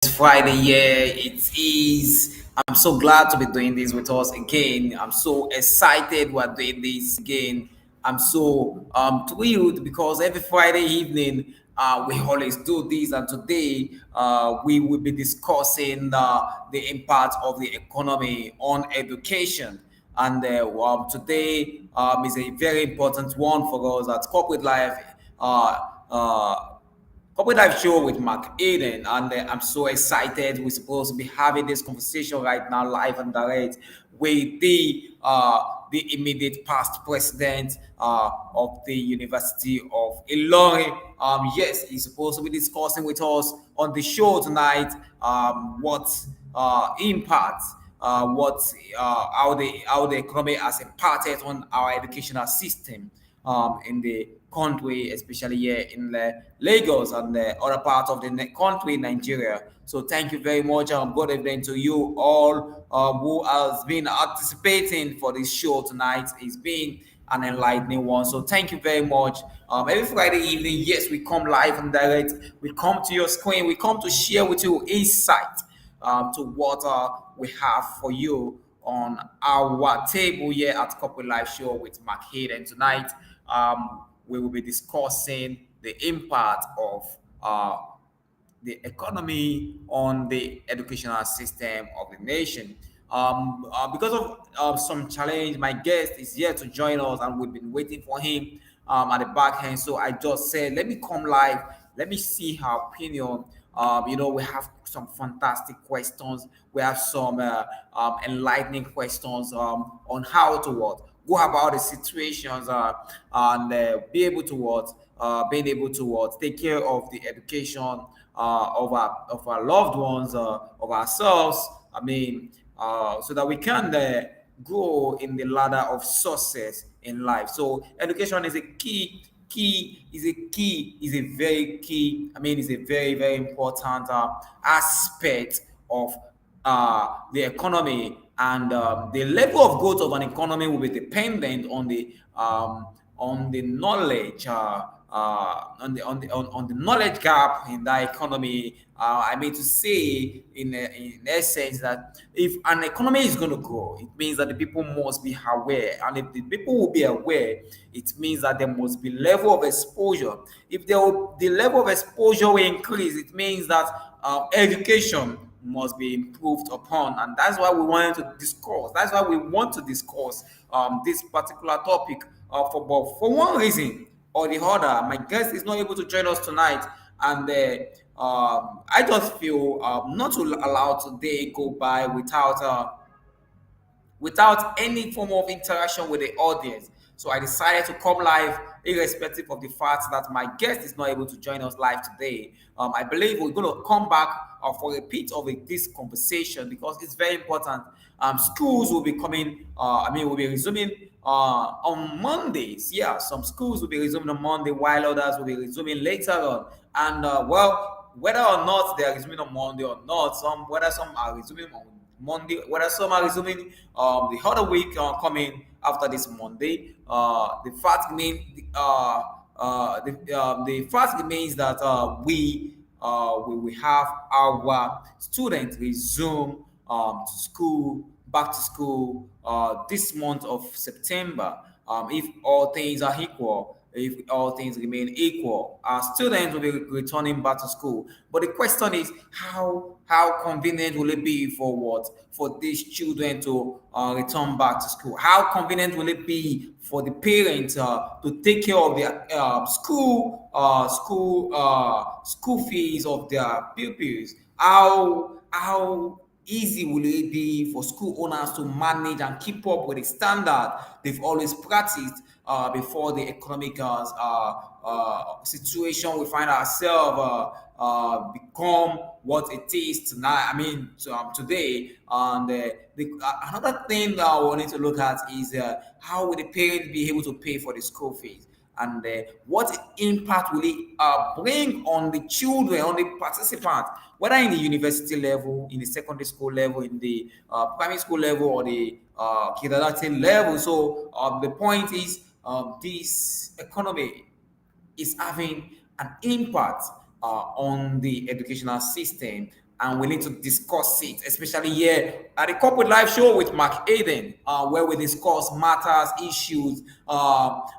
It's Friday, yeah, it is. I'm so glad to be doing this with us again. I'm so excited we're doing this again. I'm so thrilled because every Friday evening we always do this, and today we will be discussing the impact of the economy on education. And today is a very important one for us at Corporate Life. Uh, uh, Corporate Life Show with McAden, and I'm so excited. We're supposed to be having this conversation right now, live and direct, with the immediate past president of the University of Ilorin. Yes, he's supposed to be discussing with us on the show tonight what impact what how the economy has impacted on our educational system in the country, especially here in Lagos and the other parts of the country, Nigeria. So thank you very much. Good evening to you all who has been anticipating for this show tonight. It's been an enlightening one. So thank you very much. Every Friday evening, yes, we come live and direct. We come to your screen. We come to share with you insight to what we have for you on our table here at Corporate Life Show with McAden tonight. We will be discussing the impact of the economy on the educational system of the nation. Because of some challenge, my guest is here to join us, and we've been waiting for him at the back end. So I just said, let me come live, let me see her opinion. We have some fantastic questions. We have some enlightening questions on how to what go about the situations and be able to what being able to what take care of the education of our loved ones, of ourselves. I mean, so that we can grow in the ladder of success in life. So education is a is a very key. I mean, it's a very important aspect of the economy, and the level of growth of an economy will be dependent on the knowledge on the knowledge gap in that economy. I mean to say in essence that if an economy is going to grow, it means that the people must be aware, and if the people will be aware, it means that there must be level of exposure. If the level of exposure will increase, it means that education must be improved upon, and that's why we wanted to discuss. That's why we want to discuss this particular topic for one reason or the other. My guest is not able to join us tonight, and I just feel not to allow today go by without any form of interaction with the audience. So I decided to come live, irrespective of the fact that my guest is not able to join us live today. I believe we're going to come back for a bit of this conversation because it's very important. Schools will be coming, will be resuming on Mondays. Yeah, some schools will be resuming on Monday, while others will be resuming later on. And whether or not they are resuming on Monday or not, whether some are resuming on Monday, whether some are resuming the other week coming after this Monday. The fact remains that we will have our students resume to school, back to school this month of September. If all things are equal, if all things remain equal, our students will be returning back to school. But the question is, how convenient will it be for what for these children to return back to school? How convenient will it be for the parents to take care of their school fees of their pupils? How easy will it be for school owners to manage and keep up with the standard they've always practiced before the economic situation we find ourselves become what it is tonight? I mean, today. And another thing that I wanted to look at is how will the parents be able to pay for the school fees? And what impact will it bring on the children, on the participants, whether in the university level, in the secondary school level, in the primary school level, or the kindergarten level? So the point is, this economy is having an impact on the educational system, and we need to discuss it, especially here at the Corporate Life Show with McAden, where we discuss matters, issues,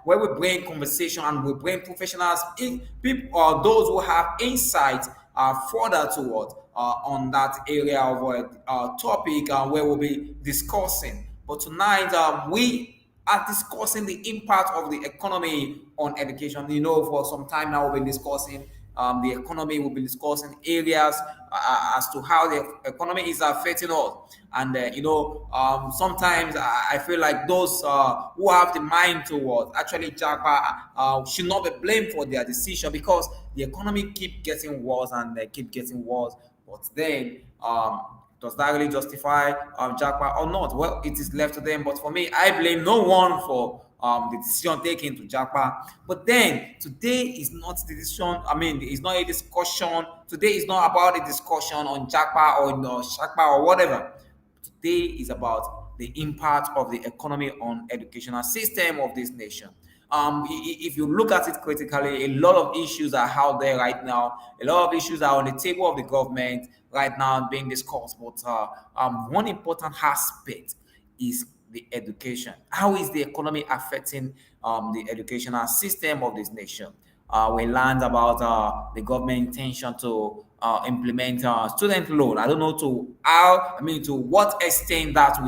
where we bring conversation and we bring professionals, people, those who have insight further towards on that area of topic where we'll be discussing. But tonight, we are discussing the impact of the economy on education. You know, for some time now, we've been discussing the economy. We've been discussing areas as to how the economy is affecting us. And, sometimes I feel like those who have the mind towards actually Japa should not be blamed for their decision, because the economy keep getting worse and they keep getting worse. But then, does that really justify Jackpot or not? Well, it is left to them. But for me, I blame no one for the decision taken to Jackpot. But then, today is not the decision. I mean, it's not a discussion. Today is not about a discussion on Jackpot or Shakpa or whatever. Today is about the impact of the economy on educational system of this nation. If you look at it critically, a lot of issues are out there right now. A lot of issues are on the table of the government right now being discussed. But one important aspect is the education. How is the economy affecting the educational system of this nation? We learned about the government intention to implement student loan. I don't know to what extent that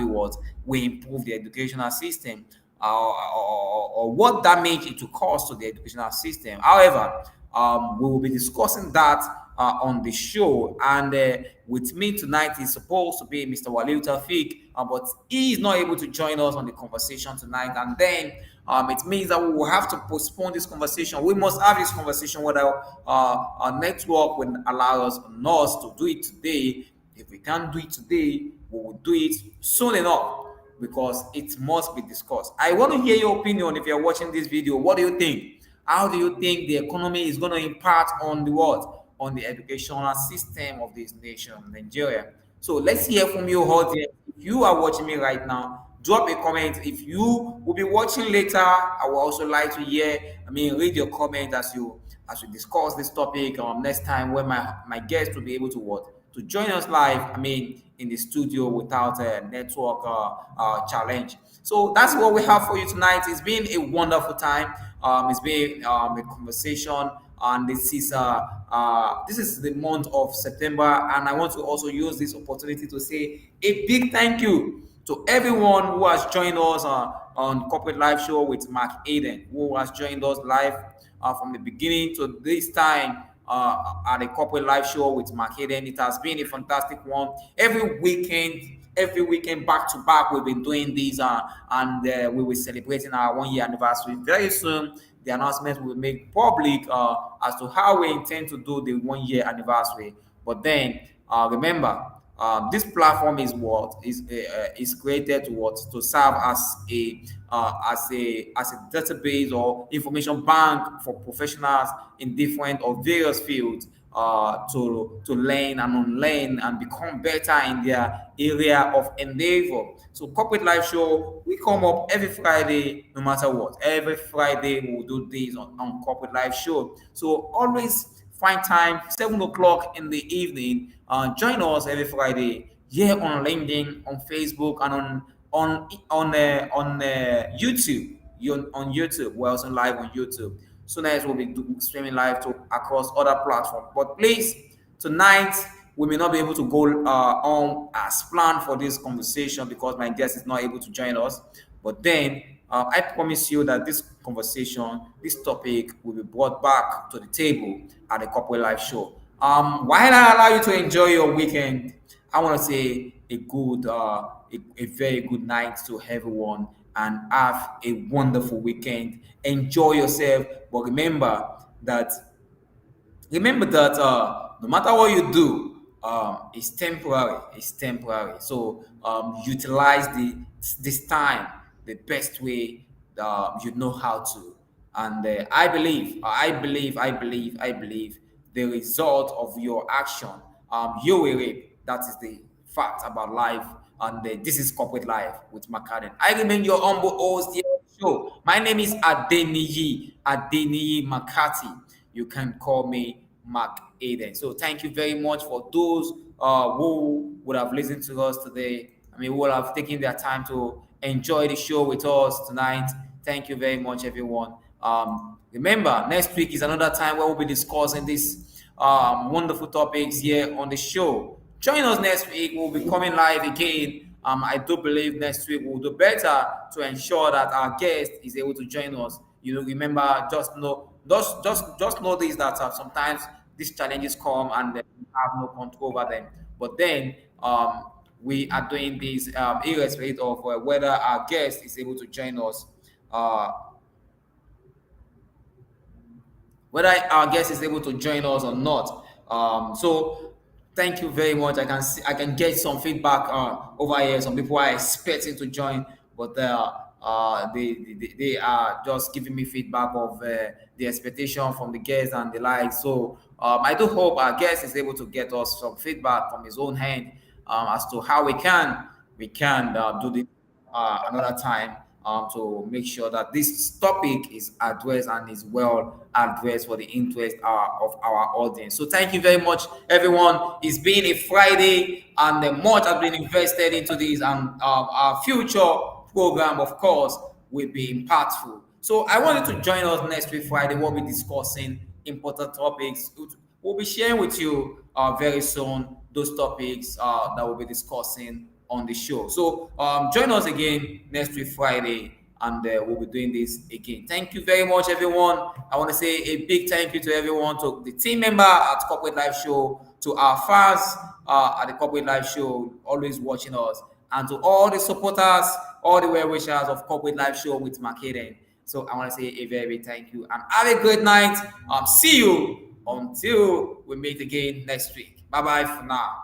we improve the educational system, or what damage it will cause to the educational system. However, we will be discussing that on the show. And with me tonight is supposed to be Mr. Waliu Taofik, but he is not able to join us on the conversation tonight. And then it means that we will have to postpone this conversation. We must have this conversation whether our network will allow us to do it today. If we can't do it today, we will do it soon enough, because it must be discussed. I want to hear your opinion. If you're watching this video, what do you think? How do you think the economy is going to impact on the what? On the educational system of this nation, Nigeria. So let's hear from you, audience. If you are watching me right now, drop a comment. If you will be watching later, I would also like to read your comment as we discuss this topic next time, when my guest will be able to to join us live, in the studio without a network challenge. So that's what we have for you tonight. It's been a wonderful time. It's been a conversation, and this is the month of September, and I want to also use this opportunity to say a big thank you to everyone who has joined us on Corporate Live Show with McAden, who has joined us live from the beginning to this time at the Corporate Live Show with McAden. It has been a fantastic one. Every weekend, back to back, we've been doing these, and we will be celebrating our 1 year anniversary very soon. The announcement will be made public as to how we intend to do the 1 year anniversary. But then, remember, this platform is created to serve as a database or information bank for professionals in different or various fields to learn and unlearn and become better in their area of endeavor. So Corporate Live Show, we come up every Friday, no matter what. Every Friday we will do this on Corporate Live Show. So always find time, 7 o'clock in the evening. Join us every Friday here on LinkedIn, on Facebook, and on YouTube. On YouTube, we're also live on YouTube. Soon as we'll be streaming live to across other platforms. But please, tonight we may not be able to go on as planned for this conversation because my guest is not able to join us. But then I promise you that this conversation, this topic, will be brought back to the table at the Corporate Live Show. While I allow you to enjoy your weekend, I want to say a very good night to everyone, and have a wonderful weekend. Enjoy yourself, but that remember that no matter what you do, it's temporary. It's temporary. So utilize this time the best way you know how to. And I believe the result of your action, you will reap. That is the fact about life. And this is Corporate Life with McAden. I remain your humble host here on the show. My name is Adeniyi Macarthy. You can call me McAden. So thank you very much for those who would have listened to us today. I mean, who will have taken their time to enjoy the show with us tonight. Thank you very much, everyone. Remember, next week is another time where we'll be discussing these wonderful topics here on the show. Join us next week. We'll be coming live again. I do believe next week we'll do better to ensure that our guest is able to join us. Remember, just know this that sometimes these challenges come and we have no control over them. But then we are doing this irrespective of whether our guest is able to join us. Uh, whether our guest is able to join us or not. So thank you very much. I can get some feedback over here. Some people are expecting to join, but they are just giving me feedback of the expectation from the guest and the like. So I do hope our guest is able to get us some feedback from his own hand as to how we can do this another time to make sure that this topic is addressed and is well addressed for the interest of our audience. So thank you very much, everyone. It's been a Friday, and much has been invested into this, and our future program, of course, will be impactful. So I wanted to join us next week Friday. We'll be discussing important topics. We'll be sharing with you very soon those topics that we'll be discussing on the show. So join us again next week Friday, and we'll be doing this again. Thank you very much, everyone. I want to say a big thank you to everyone, to the team member at Corporate Live Show, to our fans at the Corporate Live Show, always watching us, and to all the supporters, all the well wishers of Corporate Live Show with McAden. So I want to say a very thank you, and have a great night. See you until we meet again next week. Bye bye for now.